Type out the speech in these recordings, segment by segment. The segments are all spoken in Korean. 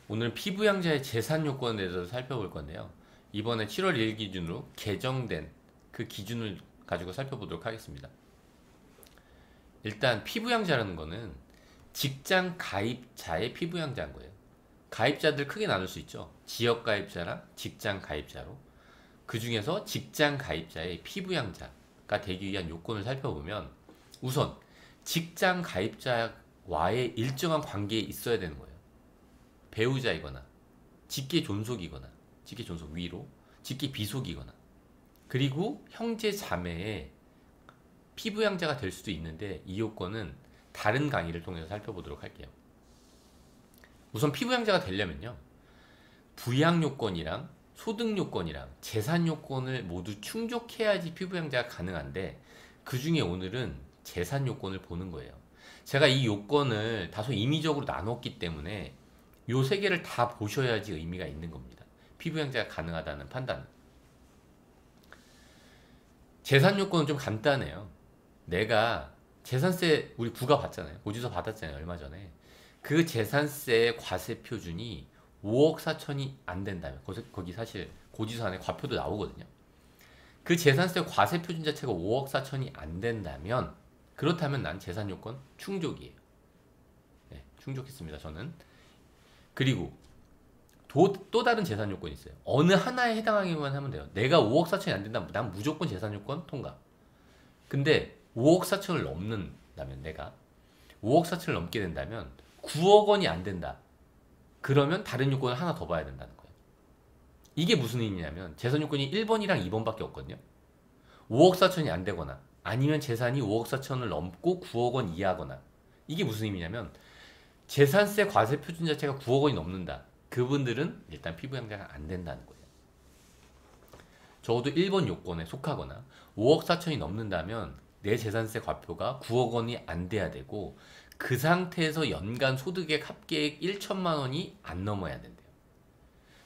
오늘은 피부양자의 재산 요건에 대해서 살펴볼 건데요. 이번에 7월 1일 기준으로 개정된 그 기준을 가지고 살펴보도록 하겠습니다. 일단 피부양자라는 거는 직장 가입자의 피부양자인 거예요. 가입자들 크게 나눌 수 있죠. 지역 가입자랑 직장 가입자로. 그 중에서 직장 가입자의 피부양자가 되기 위한 요건을 살펴보면 우선 직장 가입자와의 일정한 관계에 있어야 되는 거예요. 배우자이거나 직계 존속이거나 직계 존속 위로 직계 비속이거나 그리고 형제 자매의 피부양자가 될 수도 있는데 이 요건은 다른 강의를 통해서 살펴보도록 할게요. 우선 피부양자가 되려면요, 부양 요건이랑 소득 요건이랑 재산 요건을 모두 충족해야지 피부양자가 가능한데 그 중에 오늘은 재산 요건을 보는 거예요. 제가 이 요건을 다소 임의적으로 나눴기 때문에 요 세 개를 다 보셔야지 의미가 있는 겁니다. 피부양자가 가능하다는 판단. 재산 요건은 좀 간단해요. 내가 재산세 우리 부가 받잖아요. 고지서 받았잖아요. 얼마 전에. 그 재산세 과세 표준이 5억 4천이 안 된다면 거기 사실 고지서 안에 과표도 나오거든요. 그 재산세 과세 표준 자체가 5억 4천이 안 된다면 그렇다면 난 재산 요건 충족이에요. 네, 충족했습니다. 저는. 그리고 또 다른 재산 요건이 있어요. 어느 하나에 해당하기만 하면 돼요. 내가 5억 4천이 안 된다면 난 무조건 재산 요건 통과. 근데 5억 4천을 넘는다면 내가 5억 4천을 넘게 된다면 9억 원이 안 된다. 그러면 다른 요건을 하나 더 봐야 된다는 거예요. 이게 무슨 의미냐면 재산 요건이 1번이랑 2번밖에 없거든요. 5억 4천이 안 되거나 아니면 재산이 5억 4천을 넘고 9억 원 이하거나. 이게 무슨 의미냐면 재산세 과세 표준 자체가 9억 원이 넘는다. 그분들은 일단 피부양자가 안 된다는 거예요. 적어도 1번 요건에 속하거나 5억 4천이 넘는다면 내 재산세 과표가 9억 원이 안 돼야 되고 그 상태에서 연간 소득액 합계액 1천만 원이 안 넘어야 된대요.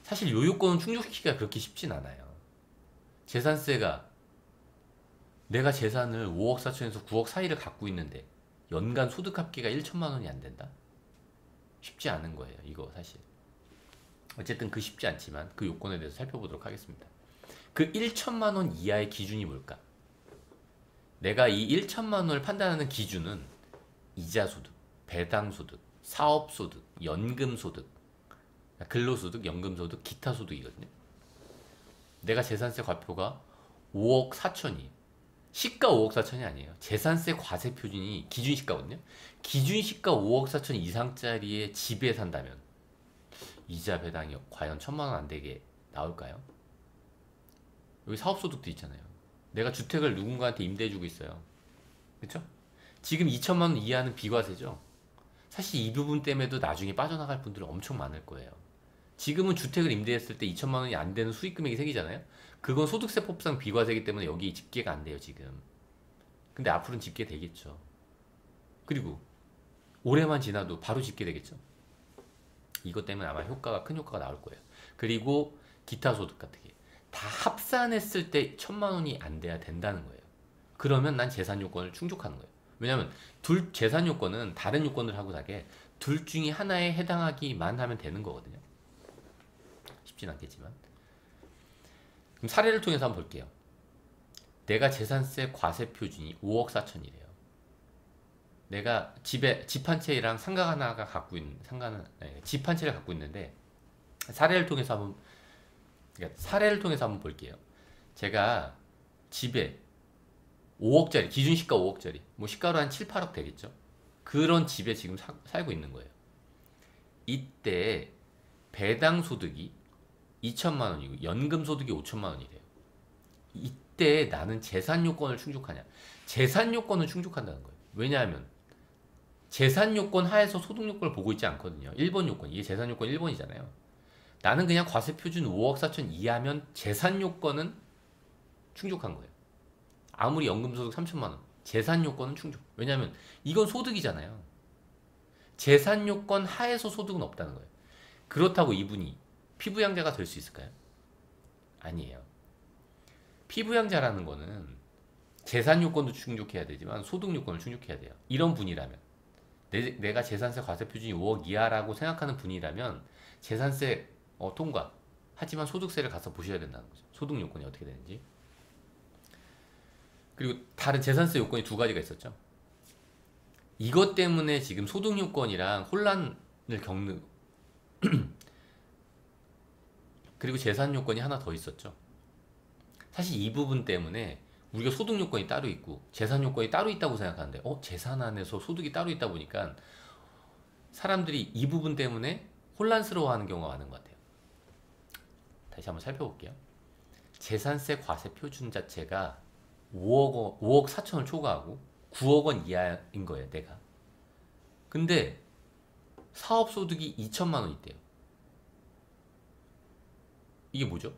사실 요 요건은 충족시키기가 그렇게 쉽진 않아요. 재산세가 내가 재산을 5억 4천에서 9억 사이를 갖고 있는데 연간 소득 합계가 1천만 원이 안 된다? 쉽지 않은 거예요. 이거 사실. 어쨌든 그 쉽지 않지만 그 요건에 대해서 살펴보도록 하겠습니다. 그 1천만 원 이하의 기준이 뭘까? 내가 이 1천만 원을 판단하는 기준은 이자소득, 배당소득, 사업소득, 연금소득, 근로소득, 연금소득, 기타소득이거든요. 내가 재산세 과표가 5억 4천이 시가 5억 4천이 아니에요. 재산세 과세 표준이 기준시가거든요. 기준시가 5억 4천 이상짜리의 집에 산다면 이자 배당이 과연 1천만 원 안 되게 나올까요? 여기 사업소득도 있잖아요. 내가 주택을 누군가한테 임대해주고 있어요. 그쵸? 지금 2천만 원 이하는 비과세죠. 사실 이 부분 때문에도 나중에 빠져나갈 분들은 엄청 많을 거예요. 지금은 주택을 임대했을 때 2천만 원이 안 되는 수익 금액이 생기잖아요. 그건 소득세법상 비과세이기 때문에 여기 집계가 안 돼요, 지금. 근데 앞으로는 집계되겠죠. 그리고 올해만 지나도 바로 집계되겠죠. 이것 때문에 아마 큰 효과가 나올 거예요. 그리고 기타 소득 같은 게 다 합산했을 때 1천만 원이 안 돼야 된다는 거예요. 그러면 난 재산 요건을 충족하는 거예요. 왜냐하면 둘 재산 요건은 다른 요건들하고 다르게 둘 중에 하나에 해당하기만 하면 되는 거거든요. 쉽진 않겠지만. 그럼 사례를 통해서 한번 볼게요. 내가 재산세 과세 표준이 5억 4천이래요. 내가 집 한 채랑 상가 하나가 갖고 있는 집 한 채를 갖고 있는데 사례를 통해서 한번 볼게요. 제가 집에 5억짜리 기준시가 5억짜리 뭐 시가로 한 7, 8억 되겠죠. 그런 집에 지금 살고 있는 거예요. 이때 배당 소득이 2천만 원이고 연금 소득이 5천만 원이래요. 이때 나는 재산 요건을 충족하냐? 재산 요건을 충족한다는 거예요. 왜냐하면 재산 요건 하에서 소득 요건을 보고 있지 않거든요. 1번 요건, 이게 재산 요건 1번이잖아요. 나는 그냥 과세 표준 5억 4천 이하면 재산 요건은 충족한 거예요. 아무리 연금소득 3천만 원, 재산 요건은 충족. 왜냐하면 이건 소득이잖아요. 재산 요건 하에서 소득은 없다는 거예요. 그렇다고 이분이 피부양자가 될 수 있을까요? 아니에요. 피부양자라는 거는 재산 요건도 충족해야 되지만 소득 요건을 충족해야 돼요. 이런 분이라면. 내가 재산세 과세 표준이 5억 이하라고 생각하는 분이라면 재산세 통과. 하지만 소득세를 가서 보셔야 된다는 거죠. 소득 요건이 어떻게 되는지. 그리고 다른 재산세 요건이 두 가지가 있었죠. 이것 때문에 지금 소득 요건이랑 혼란을 겪는 그리고 재산 요건이 하나 더 있었죠. 사실 이 부분 때문에 우리가 소득 요건이 따로 있고 재산 요건이 따로 있다고 생각하는데 재산 안에서 소득이 따로 있다 보니까 사람들이 이 부분 때문에 혼란스러워하는 경우가 많은 것 같아요. 다시 한번 살펴볼게요. 재산세 과세 표준 자체가 5억 4천을 초과하고 9억 원 이하인 거예요, 내가. 근데 사업소득이 2천만 원 있대요. 이게 뭐죠?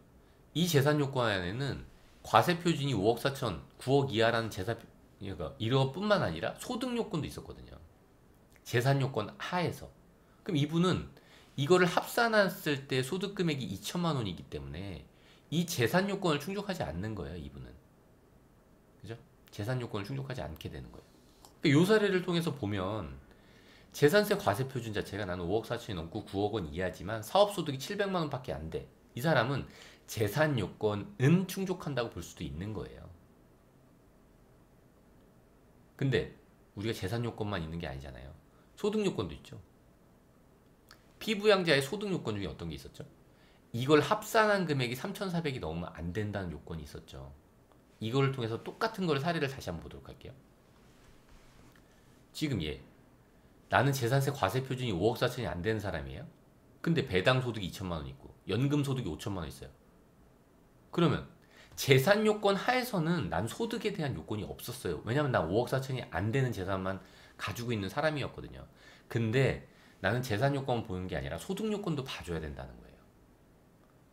이 재산 요건 안에는 과세 표준이 5억 4천, 9억 이하라는 이것뿐만 아니라 소득 요건도 있었거든요. 재산 요건 하에서. 그럼 이분은 이거를 합산했을 때 소득 금액이 2천만 원이기 때문에 이 재산 요건을 충족하지 않는 거예요, 이분은. 그죠? 재산 요건을 충족하지 않게 되는 거예요. 그러니까 이 사례를 통해서 보면 재산세 과세 표준 자체가 나는 5억 4천이 넘고 9억 원 이하지만 사업소득이 700만 원밖에 안 돼. 이 사람은 재산 요건은 충족한다고 볼 수도 있는 거예요. 근데 우리가 재산 요건만 있는 게 아니잖아요. 소득 요건도 있죠. 피부양자의 소득 요건 중에 어떤 게 있었죠? 이걸 합산한 금액이 3,400이 넘으면 안 된다는 요건이 있었죠. 이거를 통해서 똑같은 걸 사례를 다시 한번 보도록 할게요. 지금 나는 재산세 과세 표준이 5억 4천이 안 되는 사람이에요. 근데 배당 소득이 2천만 원 있고 연금 소득이 5천만 원 있어요. 그러면 재산 요건 하에서는 난 소득에 대한 요건이 없었어요. 왜냐면 난 5억 4천이 안 되는 재산만 가지고 있는 사람이었거든요. 근데 나는 재산 요건을 보는 게 아니라 소득 요건도 봐줘야 된다는 거예요.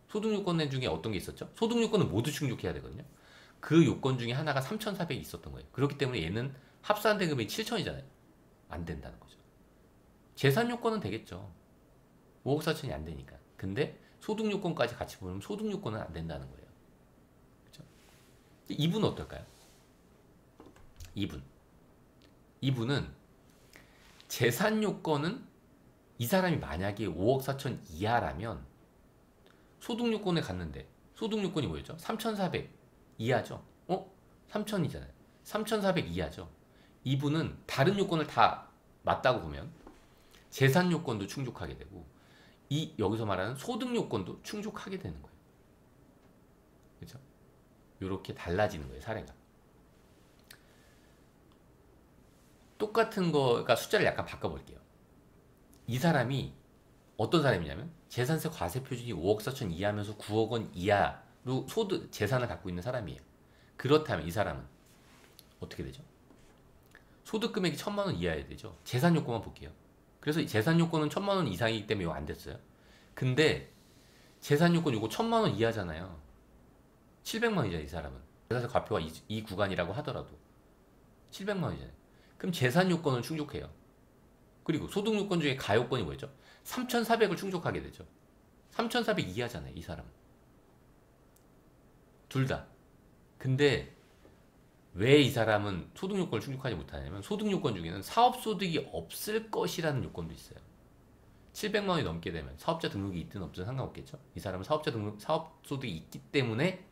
소득 요건 중에 어떤 게 있었죠? 소득 요건은 모두 충족해야 되거든요. 그 요건 중에 하나가 3,400이 있었던 거예요. 그렇기 때문에 얘는 합산된 금액이 7천이잖아요. 안 된다는 거죠. 재산 요건은 되겠죠. 5억 4천이 안 되니까. 근데 소득 요건까지 같이 보면 소득 요건은 안 된다는 거예요. 그렇죠? 이분은 어떨까요? 이분은 재산 요건은 이 사람이 만약에 5억 4천 이하라면 소득 요건에 갔는데 소득 요건이 뭐였죠? 3,400 이하죠. 3,000이잖아요. 3,400 이하죠. 이분은 다른 요건을 다 맞다고 보면 재산 요건도 충족하게 되고 여기서 말하는 소득 요건도 충족하게 되는 거예요. 그렇죠? 이렇게 달라지는 거예요, 사례가. 똑같은 거가 숫자를 약간 바꿔볼게요. 이 사람이 어떤 사람이냐면 재산세 과세 표준이 5억 4천 이하면서 9억 원 이하로 재산을 갖고 있는 사람이에요. 그렇다면 이 사람은 어떻게 되죠? 소득 금액이 1,000만 원 이하여야 되죠. 재산 요건만 볼게요. 그래서 재산 요건은 1,000만 원 이상이기 때문에 이거 안 됐어요. 근데 재산 요건 이거 1,000만 원 이하잖아요. 700만 원이잖아요, 이 사람은. 재산세 과표가 이 구간이라고 하더라도 700만 원이잖아요. 그럼 재산 요건은 충족해요. 그리고 소득 요건 중에 가요건이 뭐였죠? 3,400을 충족하게 되죠. 3,400 이하잖아요, 이 사람은. 둘 다. 근데 왜 이 사람은 소득 요건을 충족하지 못하냐면 소득 요건 중에는 사업소득이 없을 것이라는 요건도 있어요. 700만 원이 넘게 되면 사업자 등록이 있든 없든 상관없겠죠. 이 사람은 사업소득이 있기 때문에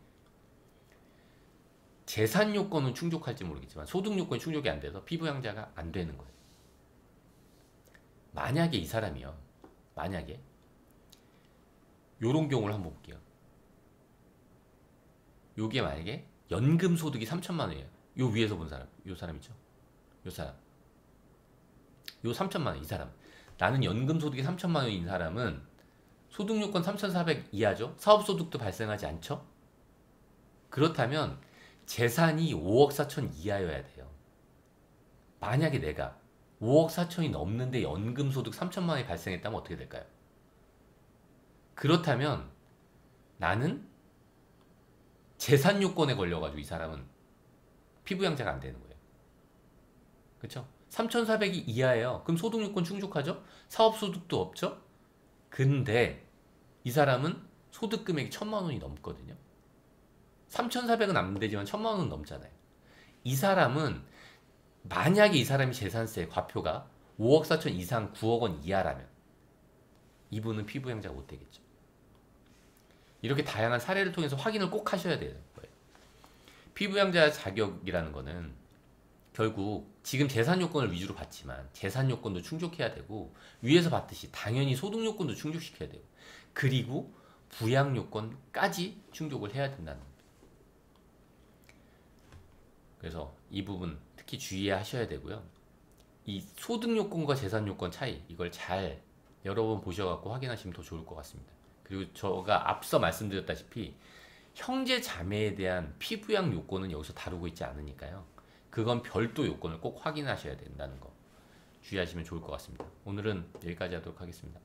재산 요건은 충족할지 모르겠지만 소득 요건이 충족이 안 돼서 피부양자가 안 되는 거예요. 만약에 이 사람이요. 만약에 요런 경우를 한번 볼게요. 요게 만약에 연금 소득이 3천만 원이에요. 요 위에서 본 사람, 요 사람 있죠? 요 사람. 요 3천만 원, 이 사람. 나는 연금 소득이 3천만 원인 사람은 소득 요건 3,400 이하죠? 사업소득도 발생하지 않죠? 그렇다면 재산이 5억 4천 이하여야 돼요. 만약에 내가 5억 4천이 넘는데 연금 소득 3천만 원이 발생했다면 어떻게 될까요? 그렇다면 나는 재산 요건에 걸려가지고 이 사람은 피부양자가 안 되는 거예요. 그렇죠? 3,400이 이하예요. 그럼 소득 요건 충족하죠? 사업소득도 없죠? 근데 이 사람은 소득 금액이 1,000만 원이 넘거든요. 3,400은 안 되지만 1,000만 원은 넘잖아요. 이 사람은 만약에 이 사람이 재산세 과표가 5억 4천 이상 9억 원 이하라면 이분은 피부양자가 못 되겠죠. 이렇게 다양한 사례를 통해서 확인을 꼭 하셔야 되는 거예요. 피부양자 자격이라는 거는 결국 지금 재산 요건을 위주로 봤지만 재산 요건도 충족해야 되고 위에서 봤듯이 당연히 소득 요건도 충족시켜야 되고 그리고 부양 요건까지 충족을 해야 된다는 겁니다. 그래서 이 부분 특히 주의하셔야 되고요. 이 소득 요건과 재산 요건 차이 이걸 잘 여러 번 보셔갖고 확인하시면 더 좋을 것 같습니다. 그리고 제가 앞서 말씀드렸다시피 형제 자매에 대한 피부양 요건은 여기서 다루고 있지 않으니까요. 그건 별도 요건을 꼭 확인하셔야 된다는 거 주의하시면 좋을 것 같습니다. 오늘은 여기까지 하도록 하겠습니다.